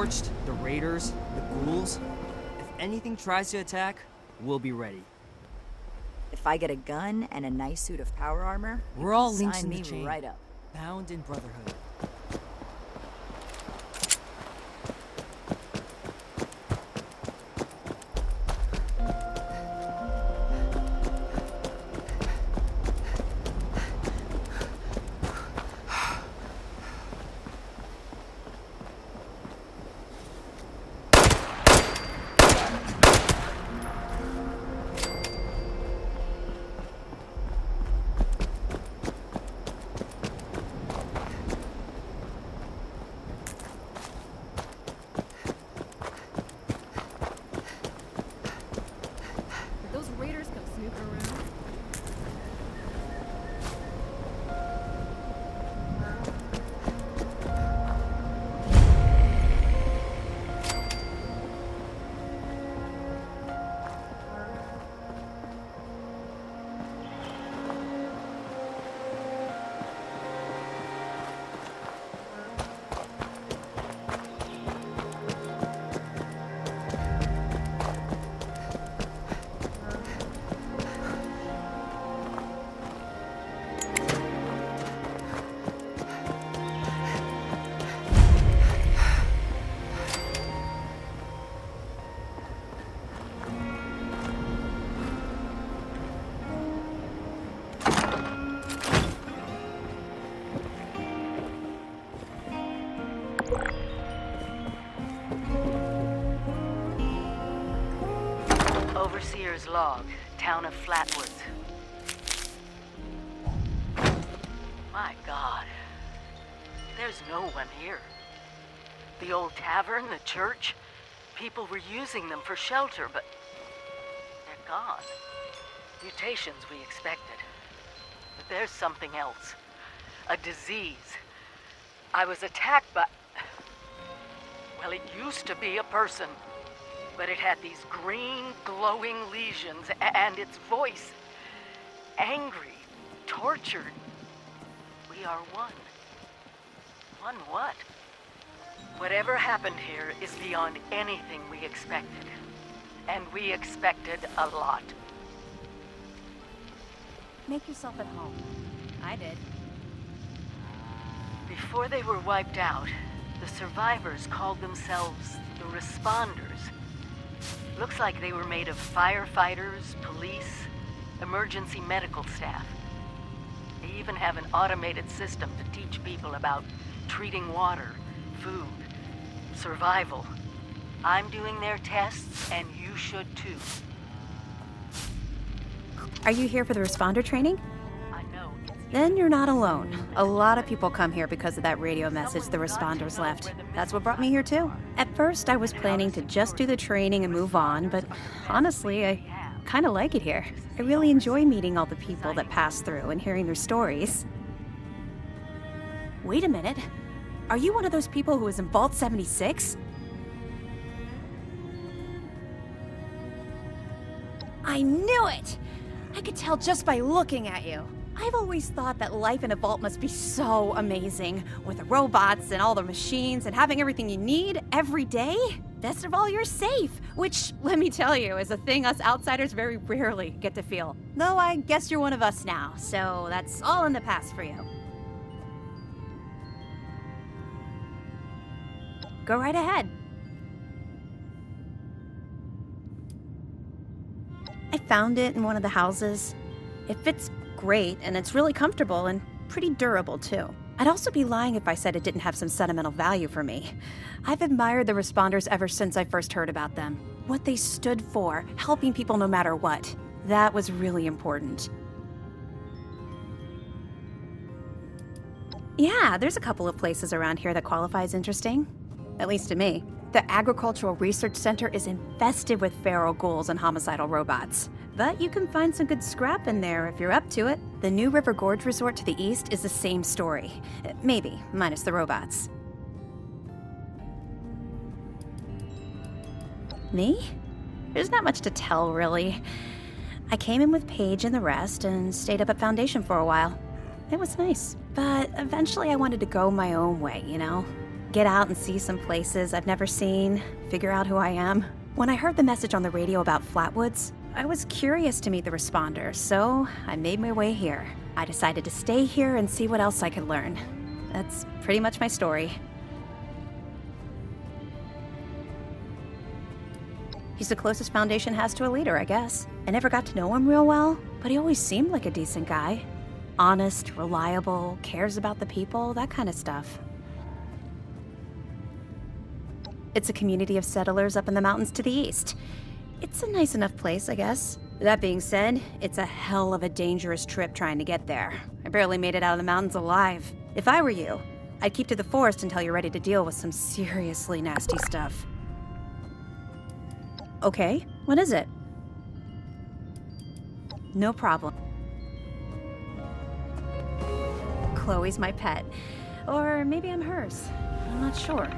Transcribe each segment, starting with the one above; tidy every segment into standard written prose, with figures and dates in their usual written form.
torched, the raiders, the ghouls. If anything tries to attack, we'll be ready. If I get a gun and a nice suit of power armor, We're all links in sign the me chain, right up. bound in brotherhood. Overseer's log, town of Flatwoods. My God. There's no one here. The old tavern, the church, people were using them for shelter, but they're gone. Mutations we expected. But there's something else. A disease. I was attacked by... Well, it used to be a person. But it had these green, glowing lesions, and its voice. Angry, tortured. We are one. One what? Whatever happened here is beyond anything we expected. And we expected a lot. Make yourself at home. I did. Before they were wiped out, the survivors called themselves the Responders. Looks like they were made of firefighters, police, emergency medical staff. They even have an automated system to teach people about treating water, food, survival. I'm doing their tests, and you should too. Are you here for the responder training? I know. Then you're not alone. A lot of people come here because of that radio message the responders left. That's what brought me here too. At first, I was planning to just do the training and move on, but honestly, I kind of like it here. I really enjoy meeting all the people that pass through and hearing their stories. Wait a minute. Are you one of those people who was in Vault 76? I knew it! I could tell just by looking at you. I've always thought that life in a vault must be so amazing, with the robots and all the machines and having everything you need every day. Best of all, you're safe, which, let me tell you, is a thing us outsiders very rarely get to feel. Though I guess you're one of us now, so that's all in the past for you. Go right ahead. I found it in one of the houses. It fits great, and it's really comfortable and pretty durable, too. I'd also be lying if I said it didn't have some sentimental value for me. I've admired the responders ever since I first heard about them. What they stood for, helping people no matter what. That was really important. Yeah, there's a couple of places around here that qualify as interesting. At least to me. The Agricultural Research Center is infested with feral ghouls and homicidal robots. But you can find some good scrap in there if you're up to it. The New River Gorge Resort to the east is the same story. Maybe, minus the robots. Me? There's not much to tell, really. I came in with Paige and the rest and stayed up at Foundation for a while. It was nice. But eventually I wanted to go my own way, you know? get out and see some places I've never seen, figure out who I am. When I heard the message on the radio about Flatwoods, I was curious to meet the responders, so I made my way here. I decided to stay here and see what else I could learn. That's pretty much my story. He's the closest Foundation has to a leader, I guess. I never got to know him real well, but he always seemed like a decent guy. Honest, reliable, cares about the people, that kind of stuff. It's a community of settlers up in the mountains to the east. It's a nice enough place, I guess. That being said, it's a hell of a dangerous trip trying to get there. I barely made it out of the mountains alive. If I were you, I'd keep to the forest until you're ready to deal with some seriously nasty stuff. Okay, what is it? No problem. Chloe's my pet. Or maybe I'm hers. I'm not sure.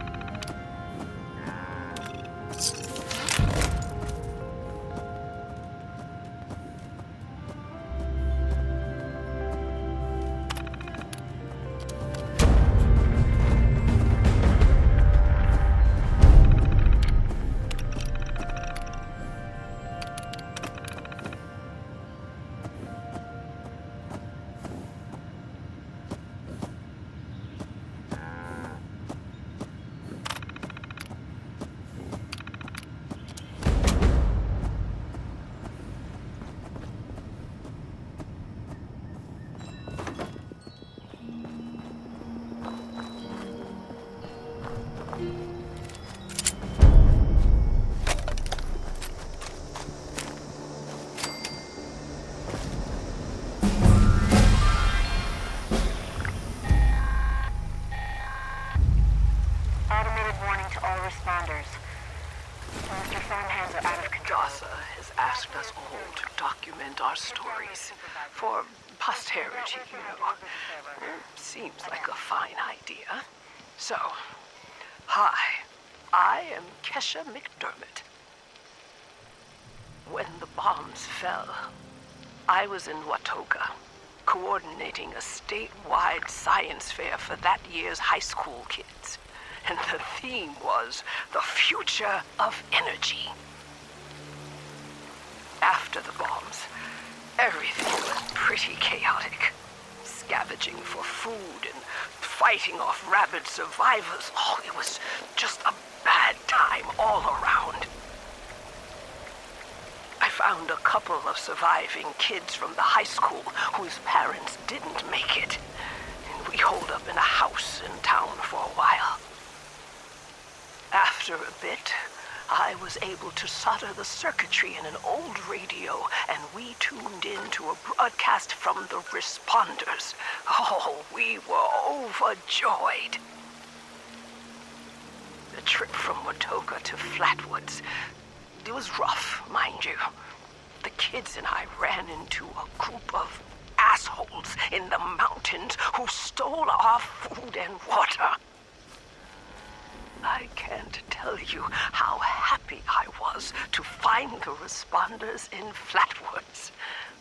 Our stories for posterity, you know. Seems like a fine idea. So, hi, I am Kesha McDermott. When the bombs fell, I was in Watoga, coordinating a statewide science fair for that year's high school kids. And the theme was the future of energy. After the bombs, everything was pretty chaotic. Scavenging for food and fighting off rabid survivors. Oh, it was just a bad time all around. I found a couple of surviving kids from the high school whose parents didn't make it. And we holed up in a house in town for a while. After a bit, I was able to solder the circuitry in an old radio, and we tuned in to a broadcast from the responders. Oh, we were overjoyed. The trip from Watoga to Flatwoods, it was rough, mind you. The kids and I ran into a group of assholes in the mountains who stole our food and water. I can't tell you how happy I was to find the responders in Flatwoods.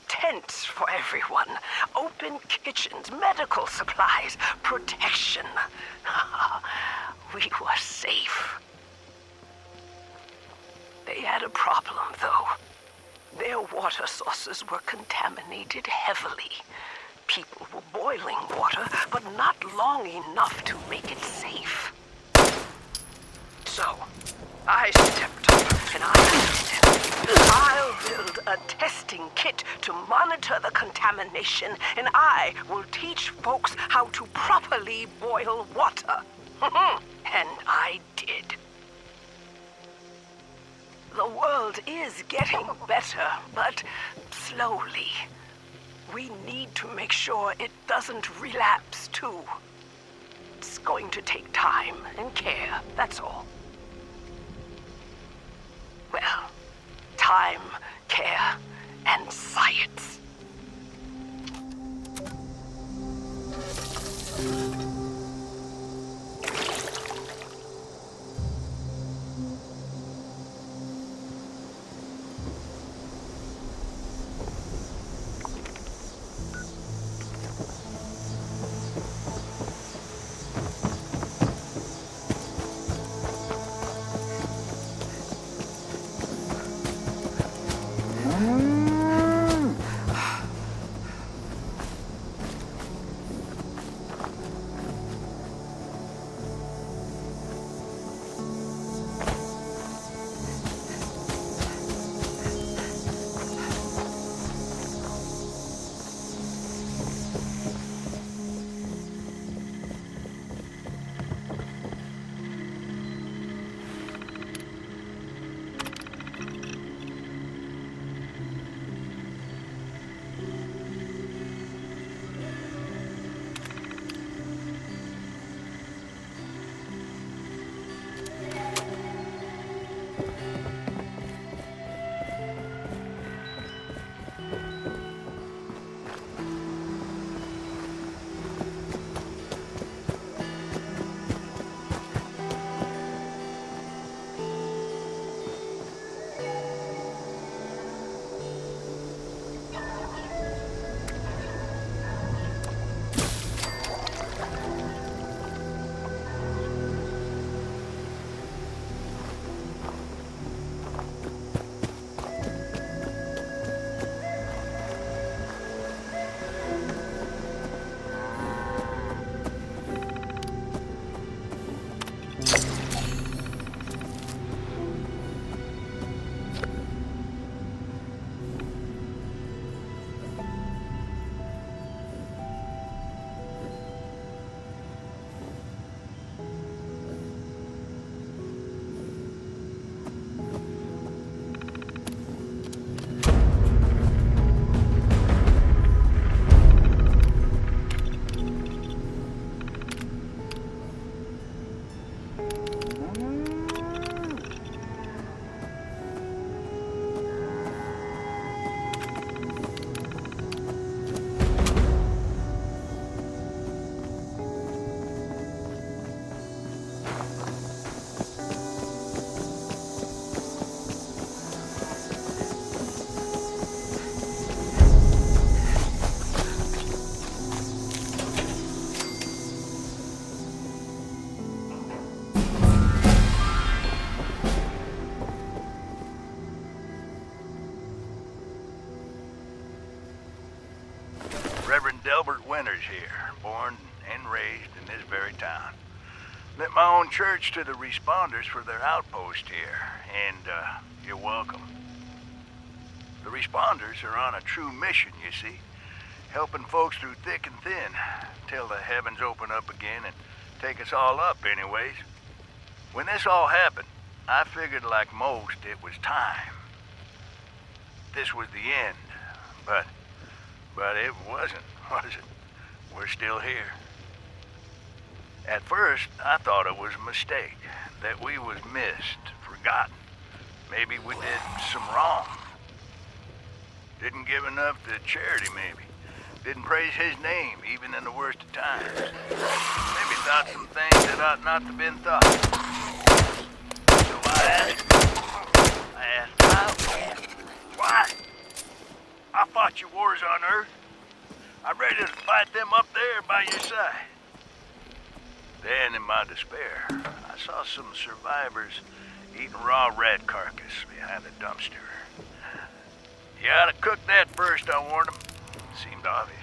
Tents for everyone, open kitchens, medical supplies, protection. We were safe. They had a problem, though. Their water sources were contaminated heavily. People were boiling water, but not long enough to make it safe. So, I stepped up and I said, I'll build a testing kit to monitor the contamination, and I will teach folks how to properly boil water. And I did. The world is getting better, but slowly. We need to make sure it doesn't relapse, too. It's going to take time and care, that's all. Well, time, care, and science. Delbert Winters here, born and raised in this very town. Lent my own church to the responders for their outpost here, and you're welcome. The responders are on a true mission, you see, helping folks through thick and thin, till the heavens open up again and take us all up anyways. When this all happened, I figured like most it was time. This was the end, but it wasn't, was it? We're still here. At first, I thought it was a mistake, that we was missed, forgotten. Maybe we did some wrong. Didn't give enough to charity, maybe. Didn't praise his name, even in the worst of times. Maybe thought some things that ought not to have been thought. So I asked, why? I fought your wars on Earth. I'm ready to fight them up there by your side. Then, in my despair, I saw some survivors eating raw rat carcass behind a dumpster. You ought to cook that first, I warned them. Seemed obvious.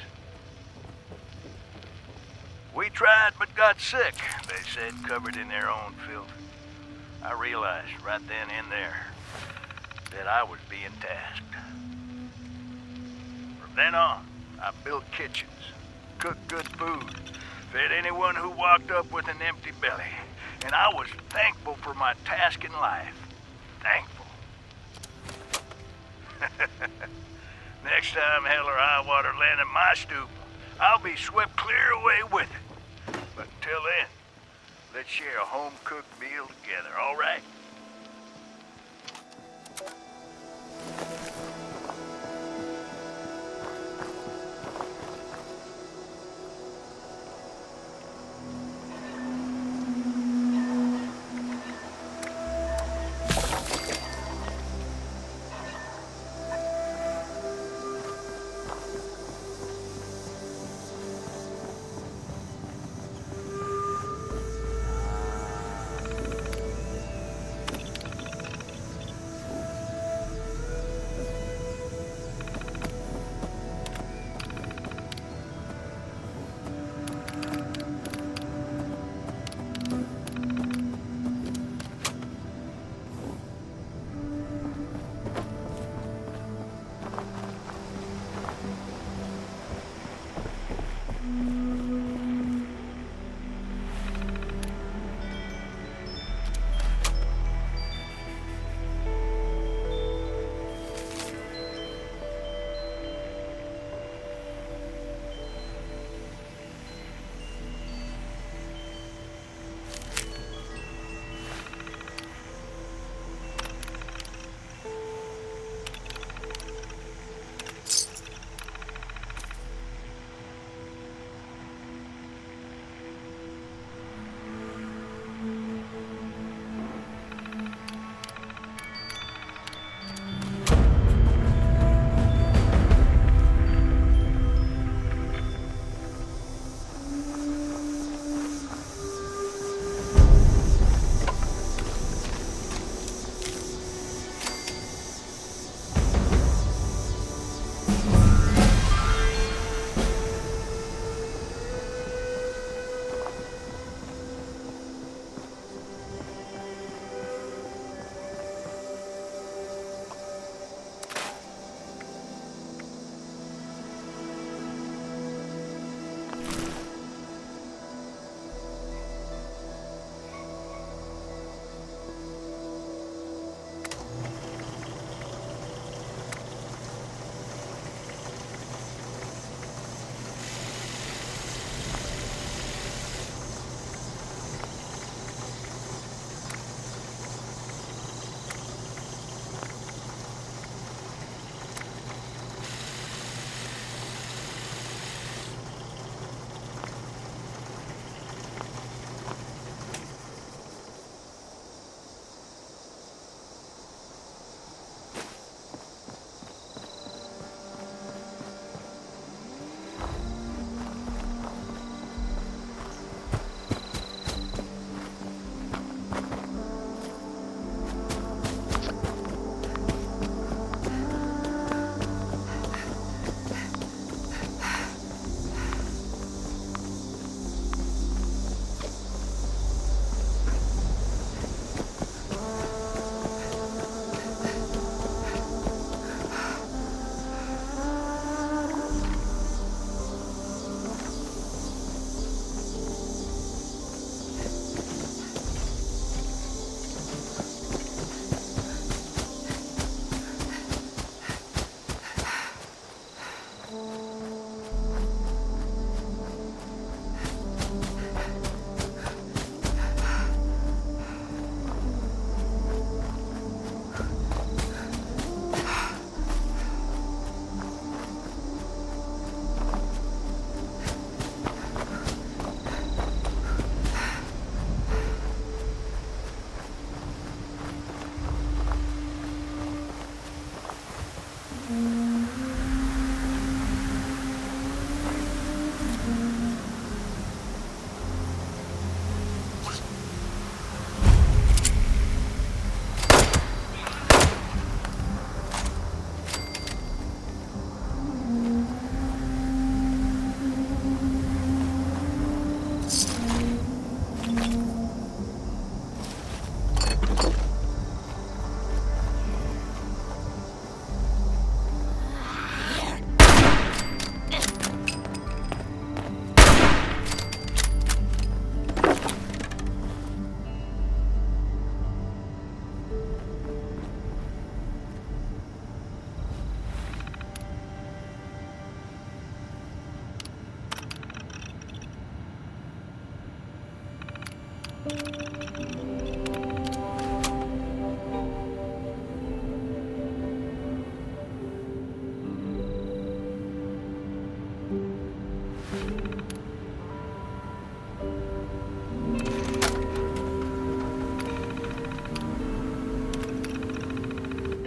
We tried but got sick, they said, covered in their own filth. I realized right then and there that I was being tasked. From then on, I built kitchens, cooked good food, fed anyone who walked up with an empty belly, and I was thankful for my task in life. Thankful. Next time hell or high water land in my stoop, I'll be swept clear away with it. But until then, let's share a home-cooked meal together, all right?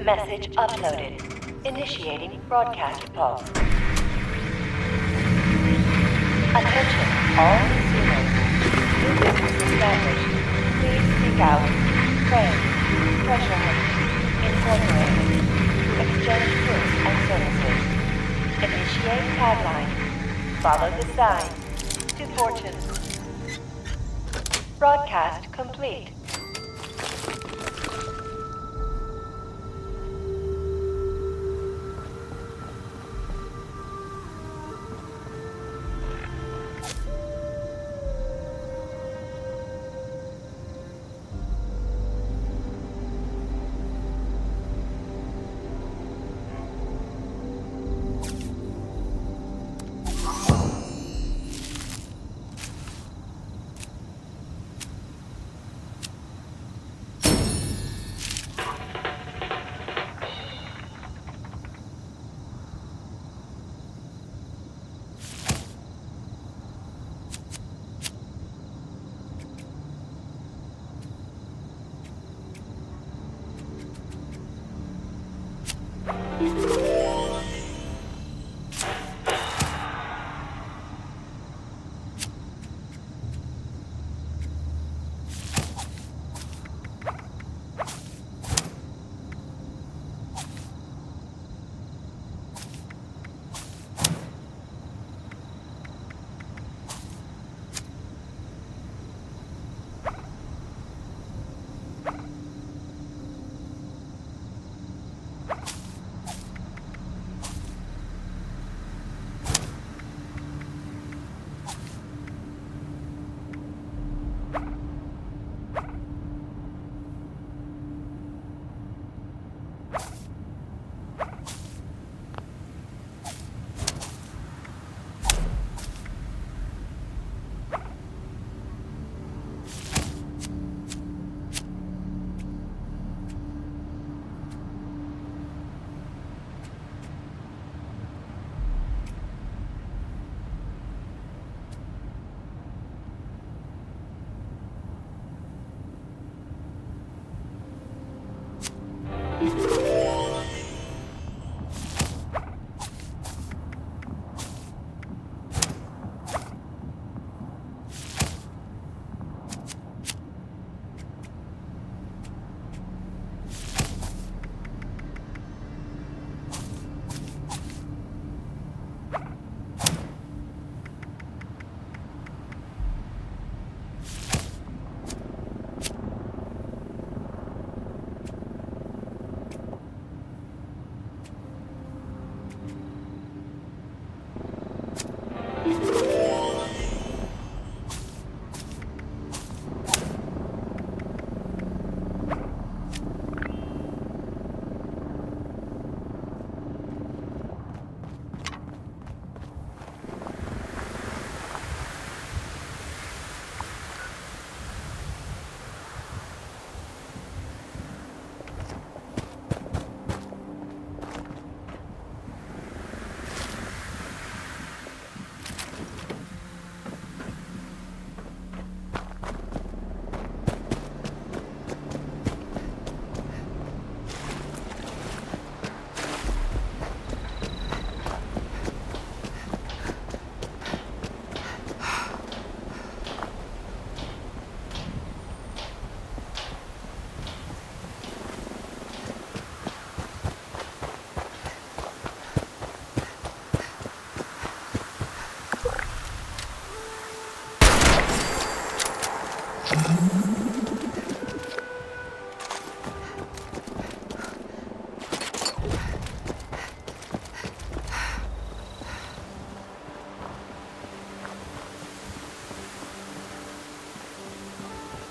Message uploaded. Initiating broadcast pulse. Attention, all consumers. New business established. Please seek out Crane, Pressure Hunt, Incorporated. To exchange goods and services. Initiate tagline. Follow the sign. To fortune. Broadcast complete.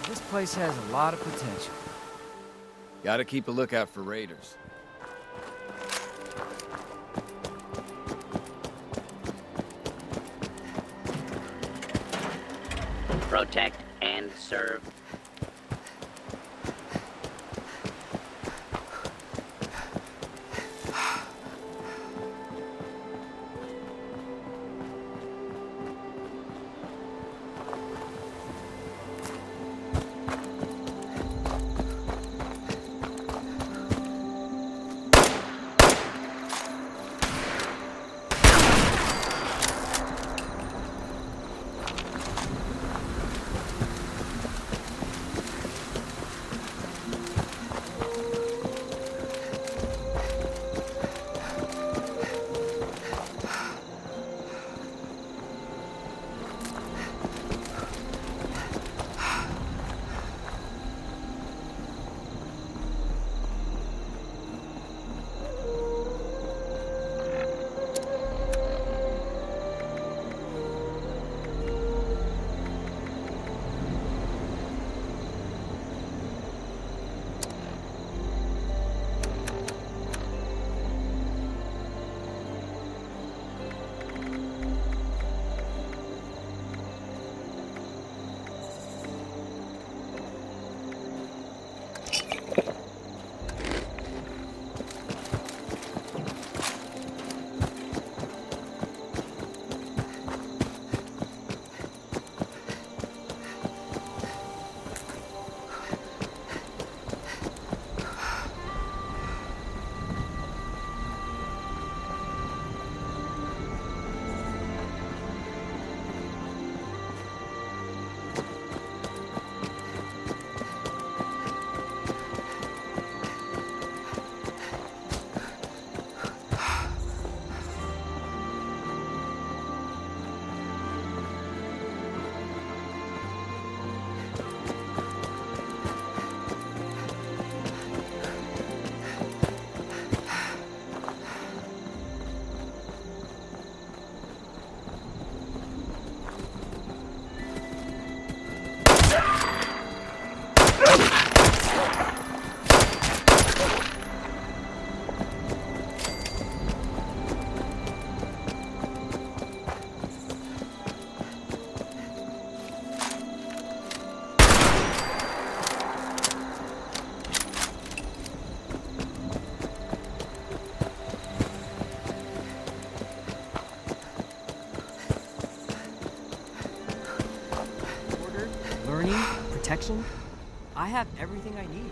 This place has a lot of potential. Gotta keep a lookout for raiders. Protect and serve. protection, I have everything I need.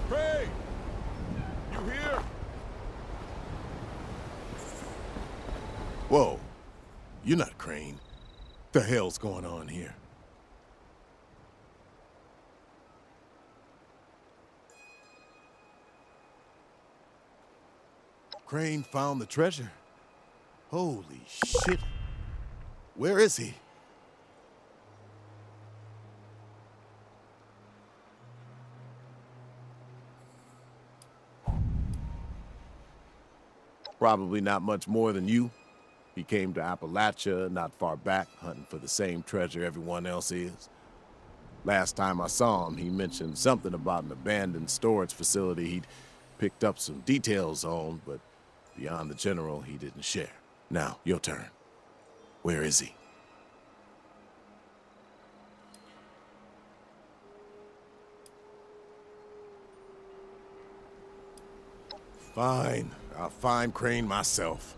Hey! You here? Whoa. You're not Crane. The hell's going on here? Crane found the treasure. Holy shit. Where is he? Probably not much more than you. He came to Appalachia not far back, hunting for the same treasure everyone else is. Last time I saw him, he mentioned something about an abandoned storage facility he'd picked up some details on, but beyond the general, he didn't share. Now, your turn. Where is he? Fine. I'll find Crane myself.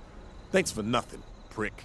Thanks for nothing, prick.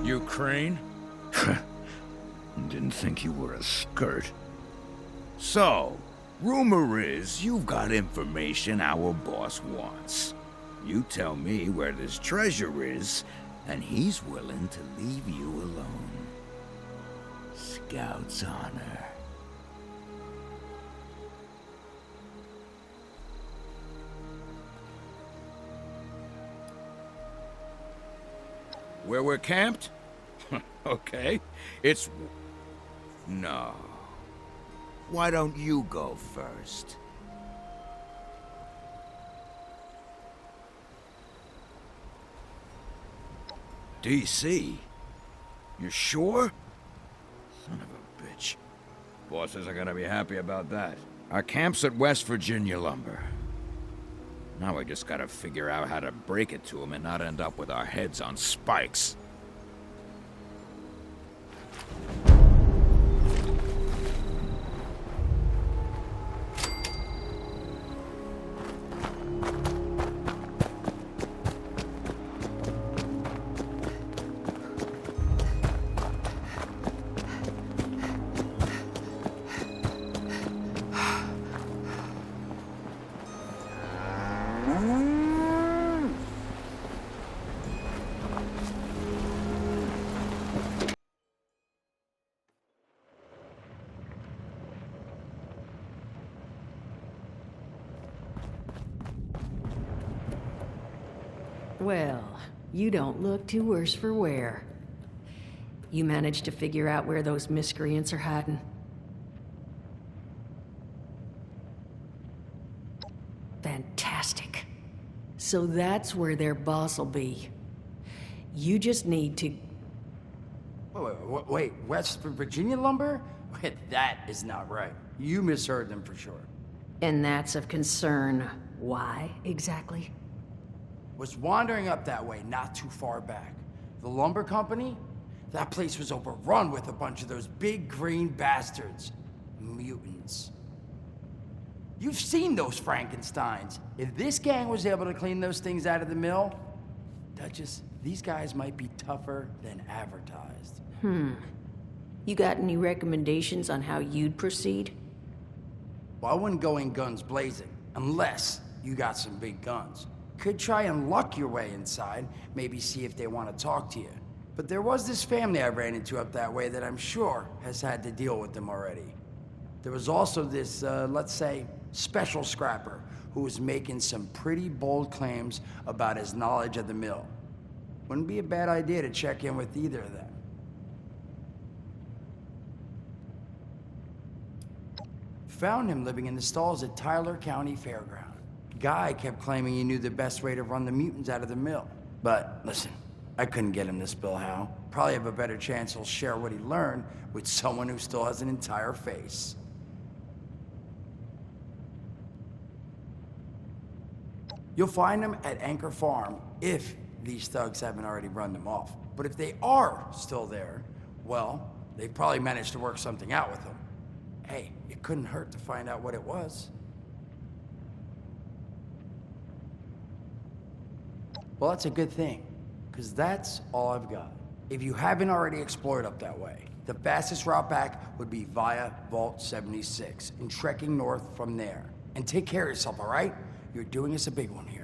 You Crane? Didn't think you were a skirt. So, rumor is you've got information our boss wants. You tell me where this treasure is, and he's willing to leave you alone. Scout's honor. Where we're camped? Okay. It's... No. Why don't you go first? DC? You're sure? Son of a bitch. Bosses are gonna be happy about that. Our camp's at West Virginia Lumber. Now we just gotta figure out how to break it to them and not end up with our heads on spikes. Well, you don't look too worse for wear. You managed to figure out where those miscreants are hiding? Fantastic. So that's where their boss will be. You just need to... Wait, West Virginia lumber? Wait, that is not right. You misheard them for sure. And that's of concern. Why, exactly? Was wandering up that way not too far back. The lumber company? That place was overrun with a bunch of those big green bastards. Mutants. You've seen those Frankensteins. If this gang was able to clean those things out of the mill, Duchess, these guys might be tougher than advertised. You got any recommendations on how you'd proceed? Well, I wouldn't go in guns blazing, unless you got some big guns. Could try and luck your way inside, maybe see if they want to talk to you. But there was this family I ran into up that way that I'm sure has had to deal with them already. There was also this, let's say, special scrapper who was making some pretty bold claims about his knowledge of the mill. Wouldn't be a bad idea to check in with either of them. Found him living in the stalls at Tyler County Fairground. Guy kept claiming he knew the best way to run the mutants out of the mill. But listen, I couldn't get him to spill how. Probably have a better chance he'll share what he learned with someone who still has an entire face. You'll find him at Anchor Farm if these thugs haven't already run them off. But if they are still there, well, they probably managed to work something out with them. Hey, it couldn't hurt to find out what it was. Well, that's a good thing, because that's all I've got. If you haven't already explored up that way, the fastest route back would be via Vault 76 and trekking north from there. And take care of yourself, all right? You're doing us a big one here.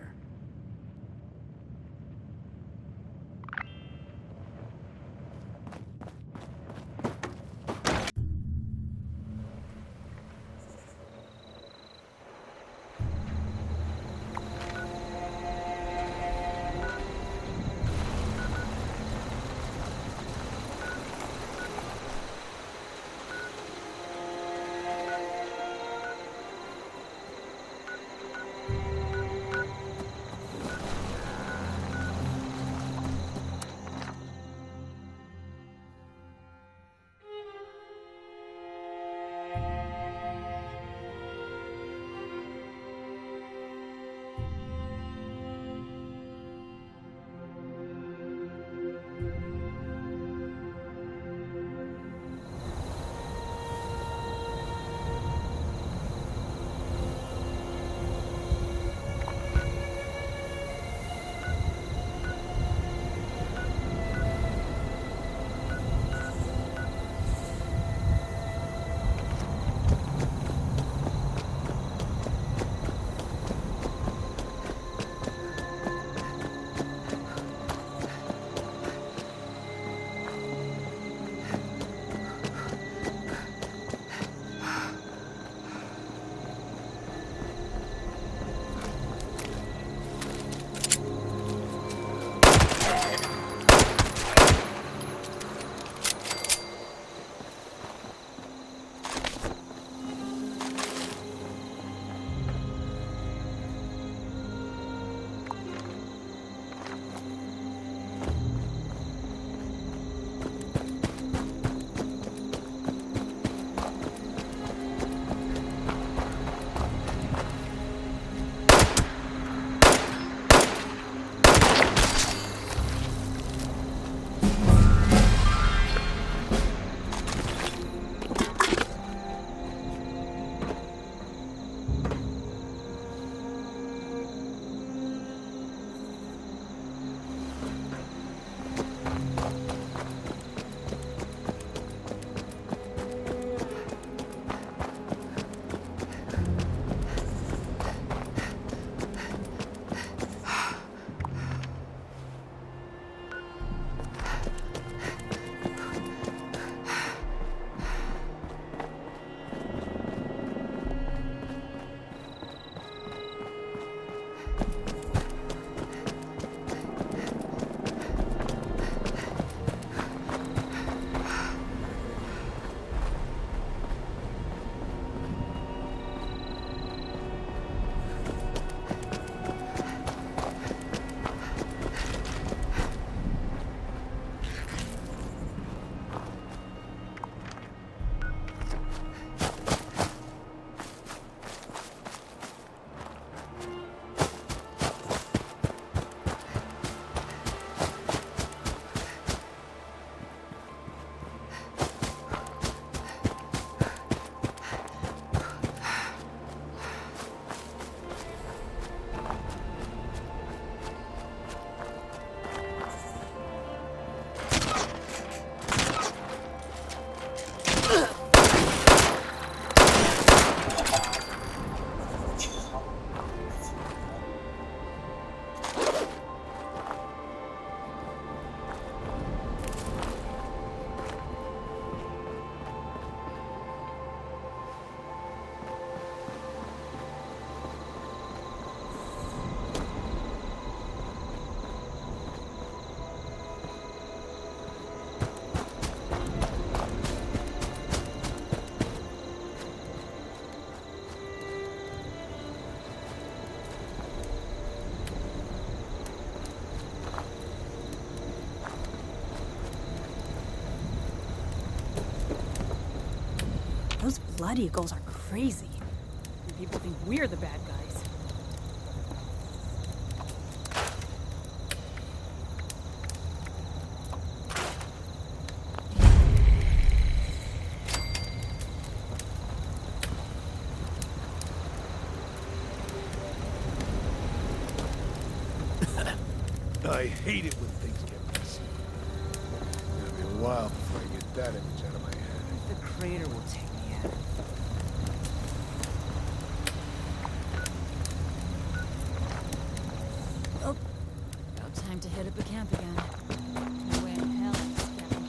Blood Eagles are crazy. And people think we're the bad guys. I hate it when things get messy. It's gonna be a while before I get that image out of my head. The crater will take me out. Oh, about time to hit up a camp again. No way in hell I'm scavenging.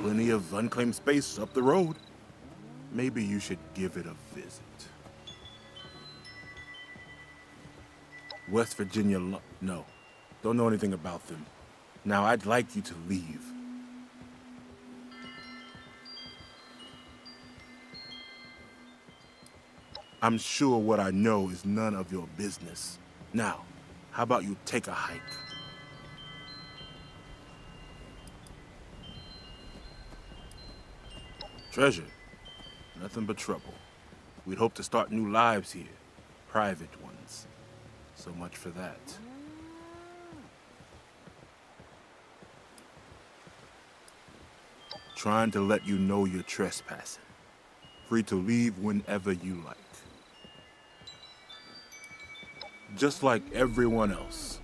Plenty of unclaimed space up the road. Maybe you should give it a visit. West Virginia, no. Don't know anything about them. Now, I'd like you to leave. I'm sure what I know is none of your business. Now, how about you take a hike? Treasure, nothing but trouble. We'd hope to start new lives here, private ones. So much for that. Trying to let you know you're trespassing. Free to leave whenever you like. Just like everyone else.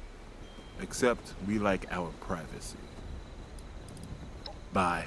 Except we like our privacy. Bye.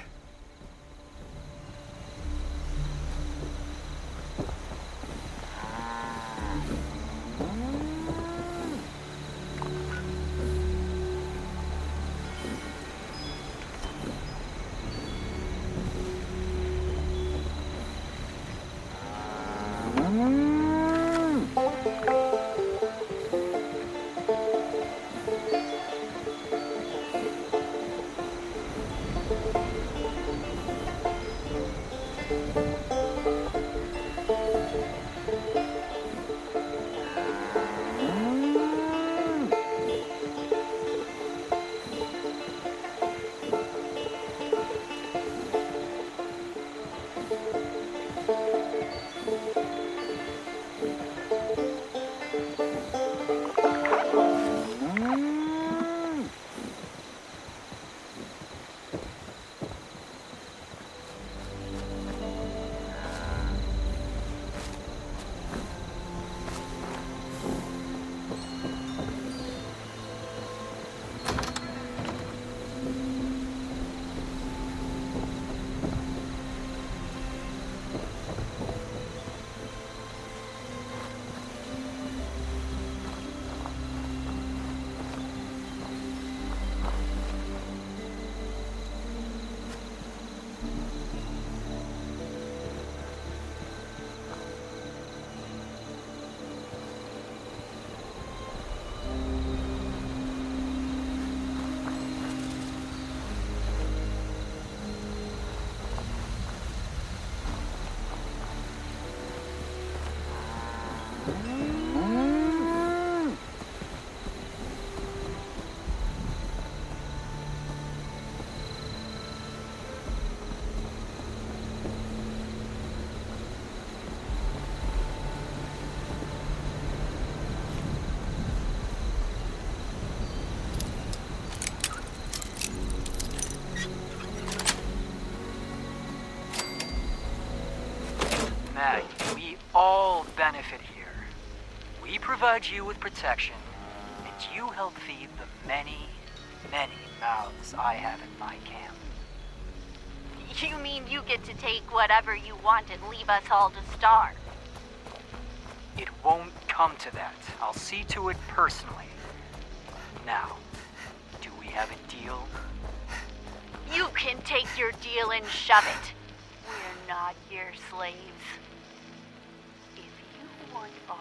Mag, we all benefit here. We provide you with protection, and you help feed the many, many mouths I have in my camp. You mean you get to take whatever you want and leave us all to starve? It won't come to that. I'll see to it personally. Now, do we have a deal? You can take your deal and shove it. We're not your slaves. If you want our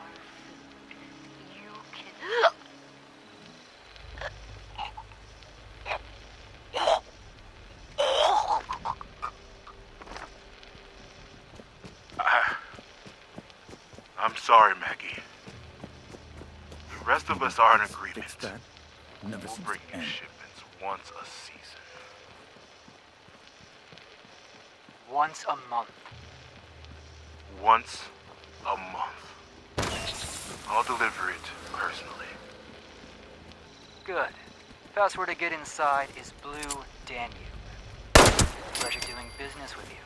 food, you can... I'm sorry, Maggie. The rest of us are in agreement. We'll bring you shipments once a season. Once a month. Once a month. I'll deliver it personally. Good. Password to get inside is Blue Danube. Pleasure doing business with you.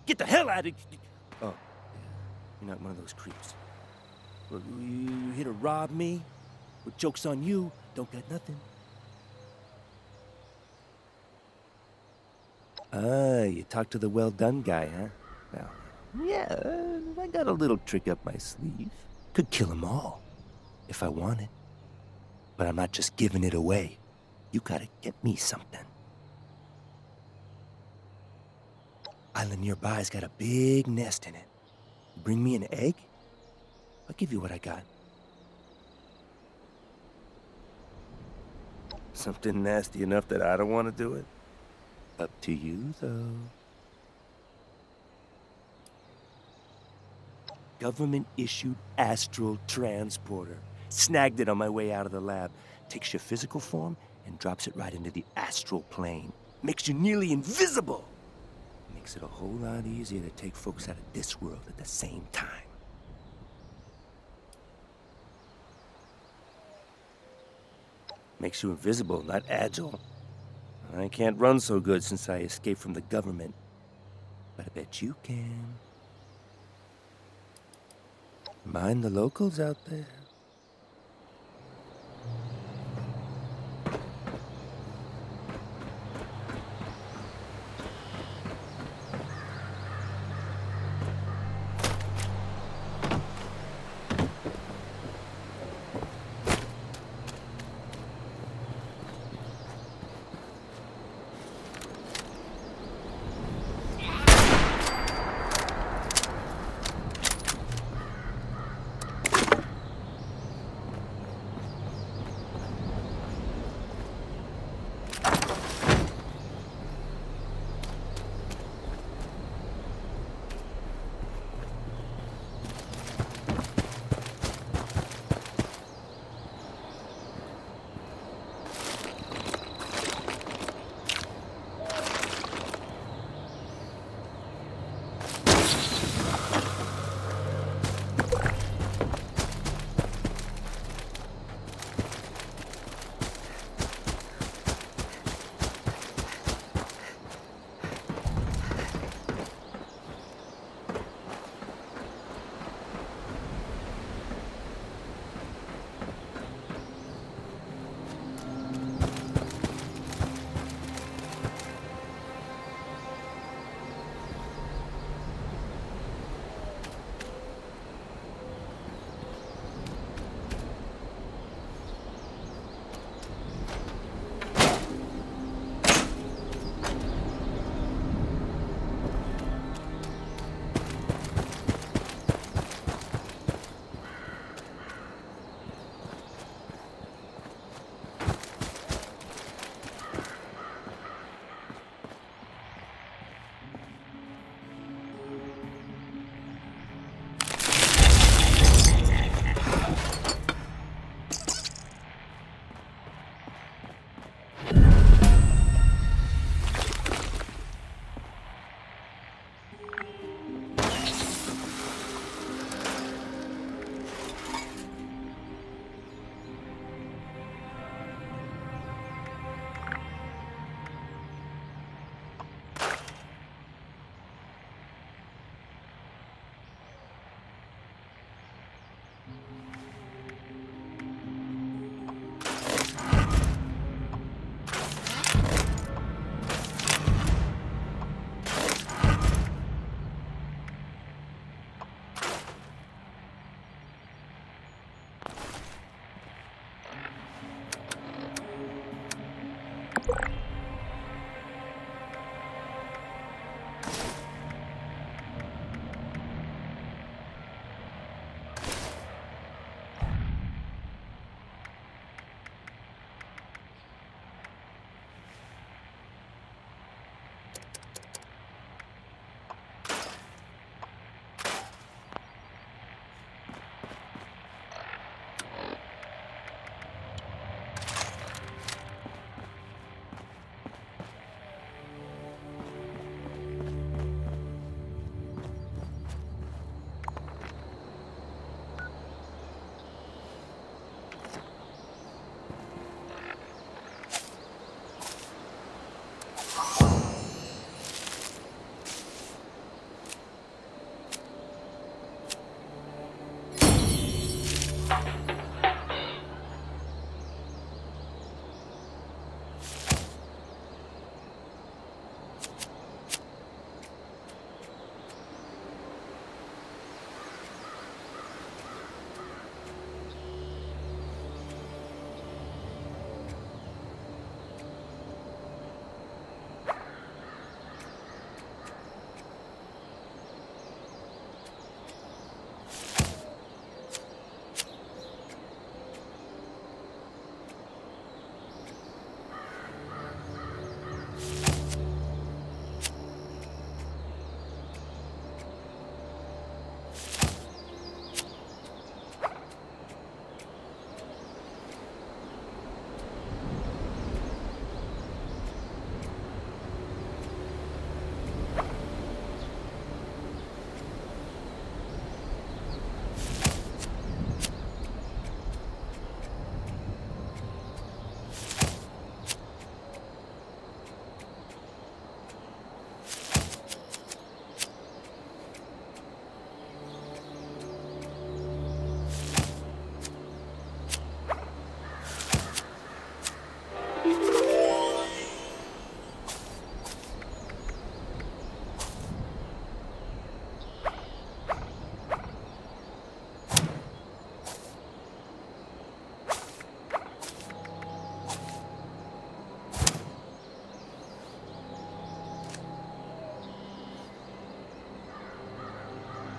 Get the hell out of... Oh, you're not one of those creeps. Well, you here to rob me? Well, joke's on you. Don't got nothing. Ah, you talked to the well-done guy, huh? Well, yeah, I got a little trick up my sleeve. Could kill them all, if I wanted. But I'm not just giving it away. You gotta get me something. Island nearby's got a big nest in it. Bring me an egg? I'll give you what I got. Something nasty enough that I don't want to do it? Up to you, though. Government-issued astral transporter. Snagged it on my way out of the lab. Takes your physical form and drops it right into the astral plane. Makes you nearly invisible. Makes it a whole lot easier to take folks out of this world at the same time. Makes you invisible, not agile. I can't run so good since I escaped from the government. But I bet you can. Mind the locals out there.